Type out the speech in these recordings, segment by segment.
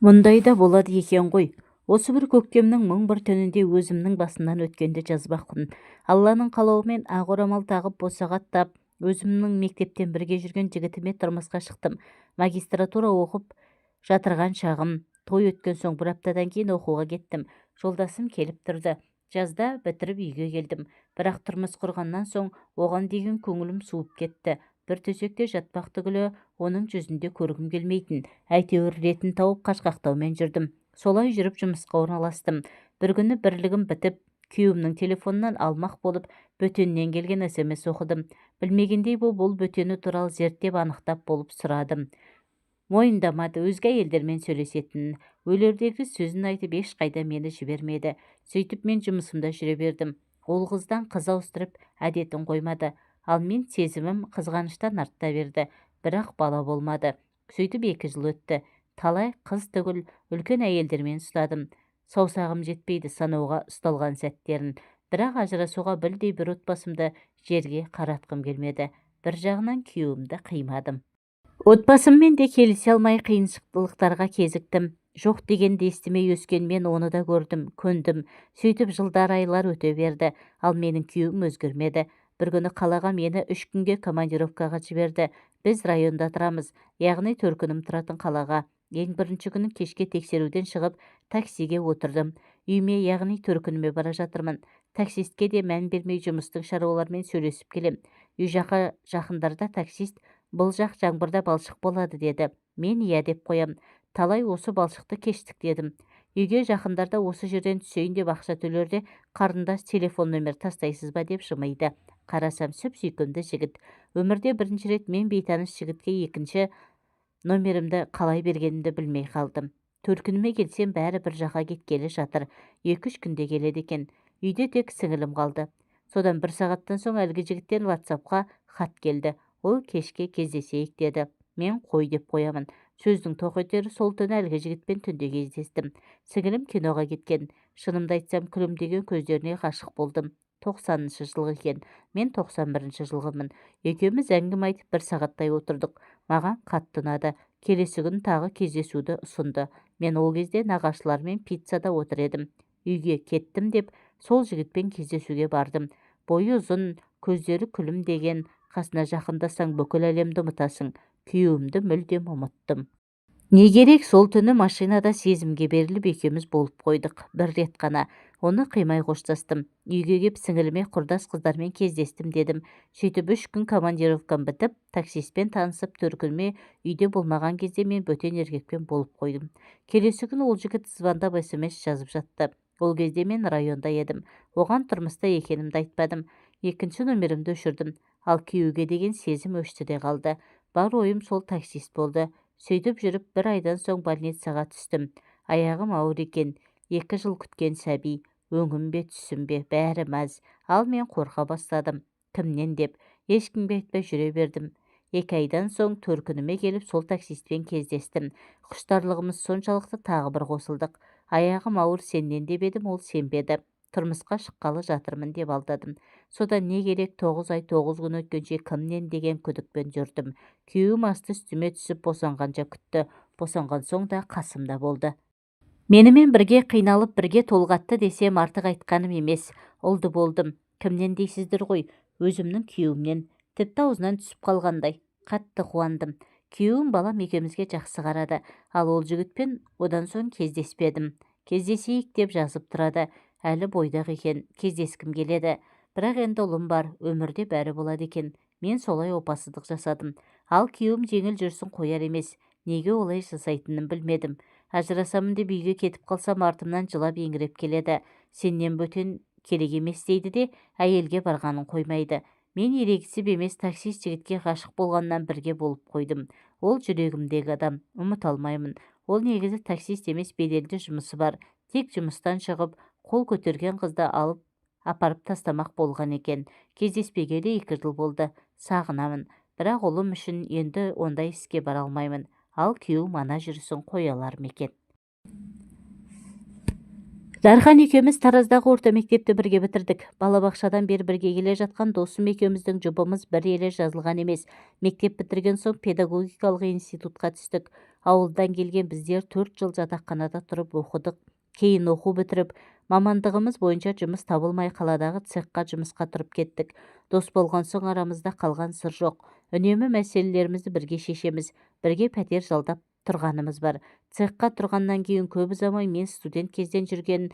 Мұндай да болады екен ғой. Осы бір көктемнің мың бір түнінде өзімнің басымнан өткенді жазбақпын. Алланың қалауымен ақ орамал тағып босағаттап, өзімнің мектептен бірге жүрген жігітіме тұрмысқа шықтым. Магистратура оқып жатырған шағым. Той өткен соң бір аптадан кейін оқуға кеттім. Жолдасым келіп тұрды. Жазда бітіріп үйге келдім. Бірақ тұрмыс құрғаннан соң оған деген көңілім суып кетті. Бір төсекте жатпақ түгілі оның жүзінде көргім келмейтін. Әйтеуір ретін тауып қашқақтаумен жүрдім. Солай жүріп жұмысқа орналастым. Бір күні бірлігім бітіп, күйеуімнің телефонынан алмақ болып, бөтеннен келген SMS оқыдым. Білмегендей бұл бөтені туралы зерттеп анықтап болып сұрадым. Мойындамады, өзге әйелдермен сөйлесетінін. Өлердегі сөзін айтып ешқайда мені жібермеді. Сөйтіп мен жұмысымда жүре бердім. Ол қыздан қыз ауыстырып әдетін қоймады. Ал мен сезімім қызғаныштан артта берді. Бірақ бала болмады. Сөйтіп 2 жыл өтті. Талай қыз түгіл үлкен әйелдермен ұстадым. Саусағым жетпейді санауға ұсталған сәттерін. Бірақ ажырасуға білдей бір отбасымды жерге қаратқым келмеді. Bir жағынан күйеуімді қимадым. Отбасыммен де келісе алмай қиыншылықтарға кезіктім. Жоқ дегенді естімей өскен мен оны да көрдім, көндім. Сөйтіп жылдар айлар өте берді, ал менің күйеуім өзгермеді. Bir күні қалаға мені 3 күнге командировкаға жіберді. Біз районда тұрамыз, яғни 4 күнім тұратын қалаға. Ең бірінші күні кешке тексеруден шығып, таксиге отырдым. Үйме, яғни 4 күніме бара жатырмын. Таксистке де мән бермей жұмыстың шаруалармен сөйлесіп келем. Үй жаққа жақындарда таксист бұл жақ жаңбырда балшық болады деді. Мен иә деп қоям. Талай осы балшықты кештік дедім. Үйге жақындарда осы жерден түсейін деп ақша төлерде қарындас телефон номер тастайсыз ба деп жымиды. Қарасам сүп сүйкімді жігіт. Өмірде бірінші рет мен бейтаныс жігітке екінші номерімді қалай бергенімді білмей қалдым. 4 күніме келсем бәрі бір жаққа кеткелі жатыр. 2-3 күнде келеді екен. Үйде тек сіңілім қалды. Содан 1 сағаттан соң әлгі жігіттен WhatsAppқа хат келді. Ол кешке кездесейік деді. Мен қой деп қоямын. Сөздің тоқетері сол түні әлгі жігітпен түнде кездестім. Сіңілім киноға кеткен. Шынымды айтсам күлімдеген көздеріне ғашық болдым. 90-шы жылғы екен. Мен 91-ші жылғымын. Екеуміз әңгіме айтып 1 сағаттай отырдық. Маған қатты ұнады. Келесі күн тағы кездесуді ұсынды. Мен ол кезде нағашылармен пиццада отыр едім. Үйге кеттім деп сол жігітпен кездесуге бардым. Бойы ұзын, көздері күлімдеген. Қасына жақындасаң бүкіл әлемді ұмытасың. Күйеуімді мүлдем ұмыттым. Не керек, сол түні машинада сезімге беріліп екеуміз болып қойдық. Bir рет қана. Оны қимай қоштастым. Үйге кеп сіңіліме құрдас қыздармен кездестім дедім. Сөйтіп 3 күн командировкам бітіп, таксистпен танысып 4 күнме үйде болмаған кезде мен бөтен еркекпен болып қойдым. Келесі күн ол жігіт звондап SMS жазып жатты. Ол кезде мен районда едім. Оған тұрмыста екенімді айтпадым. Екінші номерімді өшірдім. Ал күйеуге деген сезім өшті де қалды. Бар ойым сол таксист болды. Сөйтіп жүріп 1 айдан соң больницаға түстім. Аяғым ауыр екен. 2 жыл күткен сәби. Өңім бе түсім бе бәрі мәз. Ал мен қорқа бастадым. Кімнен деп. Ешкімге айтпай жүре бердім. 2 айдан соң 4 күніме келіп сол таксистпен кездестім. Құштарлығымыз соншалықты тағы бір қосылдық. Аяғым ауыр сеннен деп едім, ол сенбеді. Тұрмысқа шыққалы жатырмын деп алдадым. Содан не керек 9 ай 9 күн өткенше кімнен деген күдікпен жүрдім. Күйеуім асты үстіме түсіп босанғанша күтті. Босанған соң да қасымда болды. Менімен бірге қиналып бірге толғатты десем артық айтқаным емес. Ұлды болдым. Кімнен дейсіздер ғой? Өзімнің күйеуімнен. Тіпті аузынан түсіп қалғандай. Қатты қуандым. Күйеуім балам екеумізге жақсы қарады. Ал ол жігітпен одан соң кездеспедім. Кездесейік деп жазып тұрады. Әлі бойдақ екен. Кездескім келеді. Бірақ енді ұлым бар. Өмірде бәрі болады екен. Мен солай опасыздық жасадым. Ал күйеуім жеңіл жүрсін қояр емес. Неге олай жасайтынын білмедім. Ажырасамын деп үйге кетіп қалсам артымнан жылап еңіреп келеді. Сеннен бөтен керек емес дейді де әйелге барғанын қоймайды. Мен ерегісіп емес таксист жігітке ғашық болғаннан бірге болып қойдым. Ол жүрегімдегі адам. Ұмыта алмаймын. Ол негізі таксист емес, беделді жұмысы бар. Тек жұмыстан шығып, қол көтерген қызды алып апарып тастамақ болған екен. Кездеспегелі 2 жыл болды. Сағынамын. Бірақ ұлым үшін енді ондай іске бара алмаймын. Ал күйеуім ана жүрісін қоя алар ма екен? Дархан екеуміз Тараздағы орта мектепті бірге бітірдік. Балабақшадан бері бірге келе жатқан досым екеуміздің жұбымыз бір еле жазылған емес. Мектеп бітірген соң педагогикалық институтқа түстік. Ауылдан келген біздер 4 жыл жатақханада тұрып оқыдық. Кейін оқу бітіріп, мамандығымыз бойынша жұмыс табылмай қаладағы цехқа жұмысқа тұрып кеттік. Дос болған соң арамызда қалған сыр жоқ. Үнемі мәселелерімізді бірге шешеміз, бірге пәтер жалдап тұрғанымыз бар. Цехқа тұрғаннан кейін көп ұзамай мен студент кезден жүрген,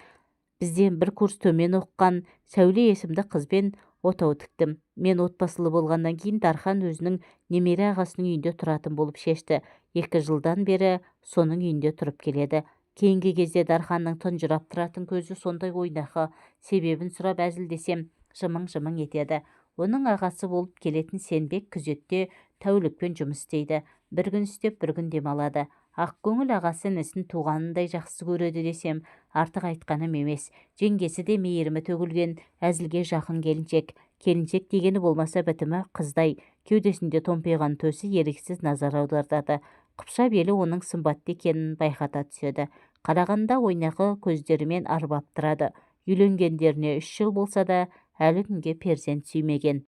бізден бір курс төмен оқыған Сәуле есімді қызбен отау тіктім. Мен отбасылы болғаннан кейін Дархан өзінің немере ағасының үйінде тұратын болып шешті. 2 жылдан бері соның үйінде тұрып келеді. Кейінгі кезде Дарханның тұнжырап тұратын көзі сондай ойнақы, себебін сұрап әзілдесем жымың-жымың етеді. Оның ағасы болып келетін Сенбек күзетте тәулікпен жұмыс істейді. Бір күн істеп, бір күн демалады. Ақкөңіл ағасы інісін туғанындай жақсы көреді десем артық айтқаным емес. Жеңгесі де мейірімі төгілген, әзілге жақын келіншек. Келіншек дегені болмаса бітімі қыздай, кеудесінде томпиған төсі еріксіз назар аудартады. Қыпша белі оның сымбатты екенін байқата түседі. Қарағанда ойнақы көздерімен арбап тұрады. Үйленгендеріне 3 жыл болса да, әлі күнге перзент сүймеген.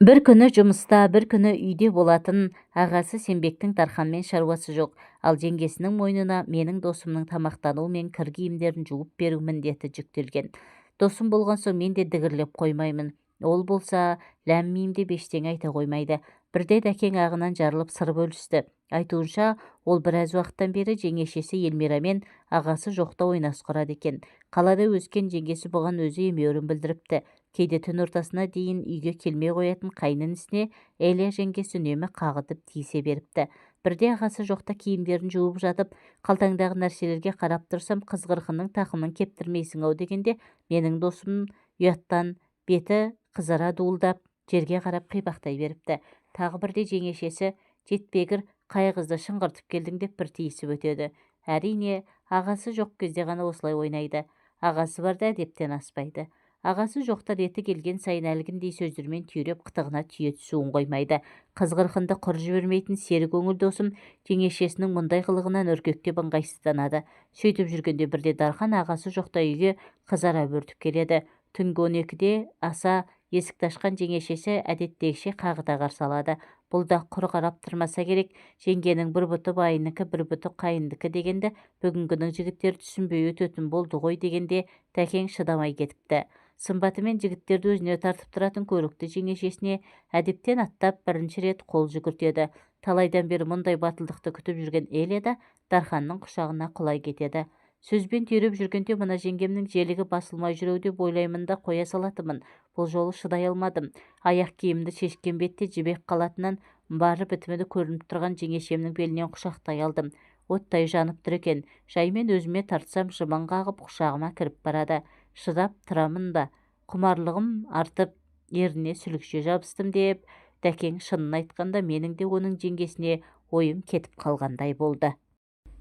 Бір күні жұмыста, бір күні үйде болатын ағасы Сенбектің Дарханмен шаруасы жоқ, ал жеңгесінің мойнына менің досымның тамақтану мен кір киімдерін жуып беру міндеті жүктелген. Досым болған соң мен де дігірлеп қоймаймын. Ол болса ләм-мим деп ештеңе айта қоймайды. Бірде дәкең ағынан жарылып сыр бөлісті. Айтуынша, ол біраз уақыттан бері жеңешесі Елмирамен ағасы жоқта ойнас құрады екен. Қалада өскен жеңгесі бұған өзі емеурін білдіріпті. Кейде түн ортасына дейін үйге келмей қоятын қайнінісіне Элия жеңгесі үнемі қағытып тиісе беріпті. Бірде ағасы жоқта киімдерін жуып жатып, қалтаңдағы нәрселерге қарап тұрсам, қызғырқының тақымын кептірмейсің-ау дегенде, менің досым ұяттан беті қызара дуылдап, жерге қарап қипақтай беріпті. Тағы бірде жеңешесі жетпегір қай қызды шыңғыртып келдің деп бір тиісіп өтеді. Әрине, ағасы жоқ кезде ғана осылай ойнайды. Ағасы барда әдептен аспайды. Ағасы жоқта реті келген сайын әлгіндей сөздермен түйреп қытығына түйе түсуін қоймайды. Қызғырқынды құр жібермейтін сері көңіл досым жеңешесінің мұндай қылығынан үркектеп ыңғайсызданады. Сөйтіп жүргенде бірде Дархан ағасы жоқта үйге қызара бөртіп келеді. Түнгі 12-де аса есікті ашқан жеңешесі әдеттегіше қағыта қарсы алады. Бұл да құр қарап тұрмаса керек. Жеңгенің бір бұты байынікі, бір бұты қайындікі дегенді бүгінгінің жігіттері түсінбей өтетін болды ғой дегенде тәкең шыдамай кетіпті. Сымбатымен жігіттерді өзіне тартып тұратын көрікті жеңешесіне әдептен аттап бірінші рет қол жүгіртеді. Талайдан бері мұндай батылдықты күтіп жүрген Элия да Дарханның құшағына құлай кетеді. Сөзбен түйреп жүргенде мына жеңгемнің желігі басылмай жүреу деп ойлаймын да қоя салатымын. Бұл жолы шыдай алмадым. Аяқ киімді шешкен бетте жібек қалатынан бары бітімді көрініп тұрған жеңешемнің белінен құшақтай алдым. Оттай жанып тұр екен. Жаймен өзіме тартсам жымың қағып құшағыма кіріп барады. Шыдап тұрамын да, құмарлығым артып еріне сүлікше жабыстым деп, дәкең шынын айтқанда менің де оның жеңгесіне ойым кетіп қалғандай болды.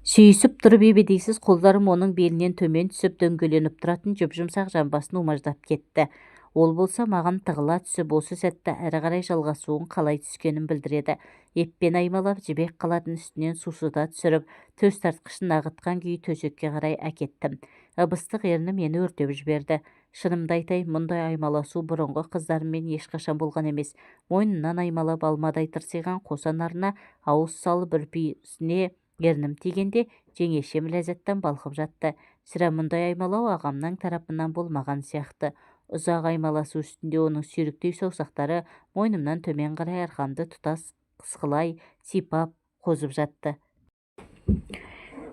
Сүйісіп тұрып ебедейсіз қолдарым оның белінен төмен түсіп дөңгеленіп тұратын жұп-жұмсақ жамбасын умаждап кетті. Ол болса маған тығыла түсіп осы сәтті әрі қарай жалғасуын қалай түскенін білдіреді. Еппен аймалап жібек қалатын үстінен сусыта түсіріп, төс тартқышын ағытқан күйі төсекке қарай әкеттім. Ыбыстық ерні мені өртеп жіберді. Шынымды айтайын, мұндай аймаласу бұрынғы қыздарыммен ешқашан болған емес. Мойнынан аймалап алмадай тырсиған қосанарына ауыз салып үрписіне ернім тигенде жеңешем ләззаттан балқып жатты. Сірә мұндай аймалау ағамның тарапынан болмаған сияқты. Ұзақ аймаласу үстінде оның сүйріктей саусақтары мойнымнан төмен қарай арқамды тұтас қысқылай сипап қозып жатты.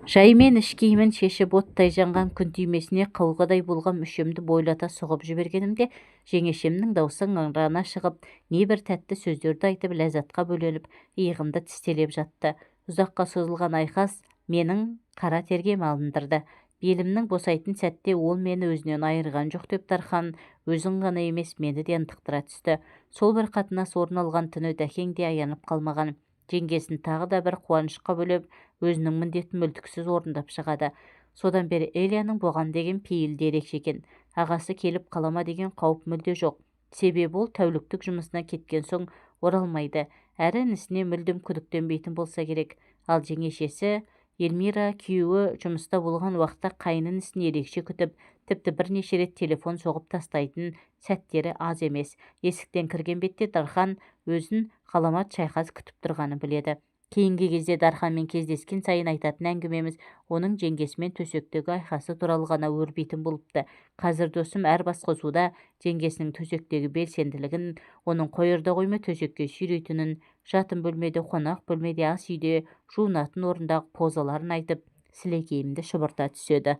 Жаймен іш киімін шешіп оттай жанған күн түймесіне қауғадай болған мүшемді бойлата соғып жібергенімде жеңешемнің даусы ыңырана шығып, небір тәтті сөздерді айтып ләззатқа бөленіп, иығымды тістелеп жатты. Ұзаққа созылған айқас менің қара терге малындырды. Белімнің босайтын сәтте ол мені өзінен айырған жоқ деп Дархан өзін ғана емес мені де ынтықтыра түсті. Сол бір қатынас орын алған түні дәкең де аянып қалмаған. Жеңгесін тағы да бір қуанышқа бөлеп, өзінің міндетін мүлтіксіз орындап шығады. Содан бері Элияның бұған деген пейілі ерекше екен. Ағасы келіп қалама деген қауіп мүлде жоқ. Себебі ол тәуліктік жұмысына кеткен соң оралмайды. Әрі інісіне мүлдем күдіктенбейтін болса керек. Ал жеңешесі Елмира күйеуі жұмыста болған уақытта қайын інісін ерекше күтіп, тіпті бірнеше рет телефон соғып тастайтын сәттері аз емес. Есіктен кірген бетте Дархан өзін ғаламат шайқас күтіп тұрғанын біледі. Кейінгі кезде Дарханмен кездескен сайын айтатын әңгімеміз оның жеңгесімен төсектегі айқасы туралы ғана өрбитін болыпты. Қазір досым әр басқосуда жеңгесінің төсектегі белсенділігін, оның қойырда қойма төсекке сүйрейтінін, жатын бөлмеде, қонақ бөлмеде, ас үйде, жуынатын орындағы позаларын айтып, сілекейімді шұбырта түседі.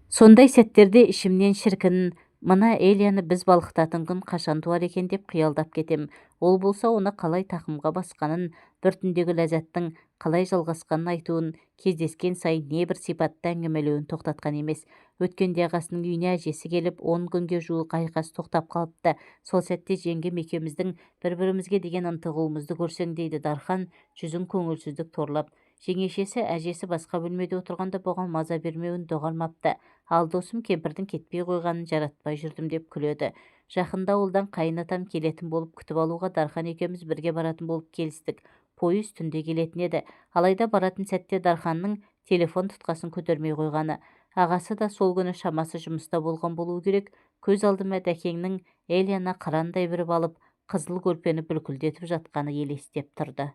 Сондай сәттерде ішімнен шіркін, мына Элияны біз балқытатын күн қашан туар екен деп қиялдап кетем. Ол болса оны қалай тақымға басқанын, бір түндегі ләззаттың қалай жалғасқанын айтуын, кездескен сайын небір сипатты әңгімелеуін тоқтатқан емес. Өткенде ағасының үйіне әжесі келіп, 10 күнге жуық айқас тоқтап қалыпты. Сол сәтте жеңгем екеуміздің бір-бірімізге деген ынтығуымызды көрсең, дейді Дархан, жүзін көңілсіздік торлап. Жеңешесі әжесі басқа бөлмеде отырғанда бұған маза бермеуін доғармапты. Ал досым кемпірдің кетпей қойғанын жаратпай жүрдім деп күледі. Жақында ауылдан қайынатам келетін болып күтіп алуға Дархан екеуміз бірге баратын болып келістік. Пойыз түнде келетін еді. Алайда баратын сәтте Дарханның телефон тұтқасын көтермей қойғаны. Ағасы да сол күні шамасы жұмыста болған болуы керек. Көз алдыма дәкеңнің Элияны қырандай біріп алып, қызыл көрпені бүлкілдетіп жатқаны елестеп тұрды.